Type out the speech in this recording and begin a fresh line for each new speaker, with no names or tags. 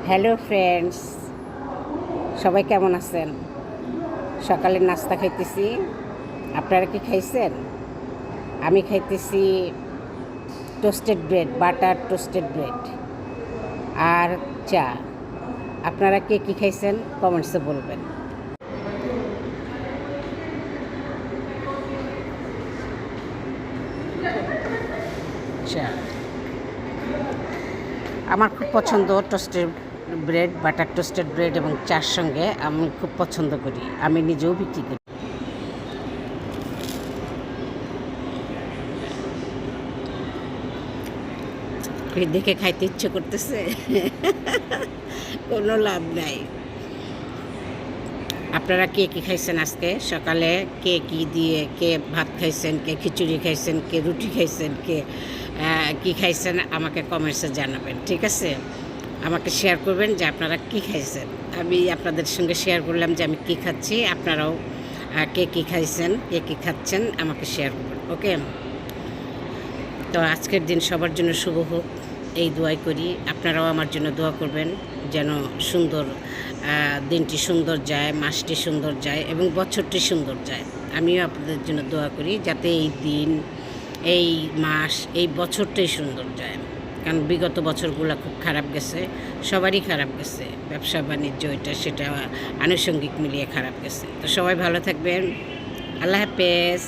Hello friends, সবাই কেমন আছেন? সকালে নাস্তা খাইতেছি। আপনারা কি খাইছেন? আমি খাইতেছি toasted bread, butter toasted bread আর চা। আপনারা কে কী খাইছেন কমেন্টসে বলবেন। চা আমার খুব পছন্দ। Toasted bread, butter toasted bread এবং চার সঙ্গে আমি খুব পছন্দ করি। আমি নিজেও বিক্রি করি। দেখে খাইতে ইচ্ছে করতেছে, কোনো লাভ নাই। আপনারা কে কী খাইছেন আজকে সকালে? কে কী দিয়ে, কে ভাত খাইছেন, কে খিচুড়ি খাইছেন, কে রুটি খাইছেন, কে কী খাইছেন আমাকে কমেন্টসে জানাবেন, ঠিক আছে? আমাকে শেয়ার করবেন যে আপনারা কী খাইছেন। আমি আপনাদের সঙ্গে শেয়ার করলাম যে আমি কী খাচ্ছি। আপনারাও কে কী খাইছেন, কে কী খাচ্ছেন আমাকে শেয়ার করবেন, ওকে? তো আজকের দিন সবার জন্য শুভ হোক, এই দোয়াই করি। আপনারাও আমার জন্য দোয়া করবেন যেন সুন্দর দিনটি সুন্দর যায়, মাসটি সুন্দর যায় এবং বছরটি সুন্দর যায়। আমিও আপনাদের জন্য দোয়া করি যাতে এই দিন, এই মাস, এই বছরটাই সুন্দর যায়। কারণ বিগত বছরগুলো খুব খারাপ গেছে, সবারই খারাপ গেছে। ব্যবসা বাণিজ্য এটা সেটা আনুষঙ্গিক মিলিয়ে খারাপ গেছে। তো সবাই ভালো থাকবেন। আল্লাহ হাফেজ।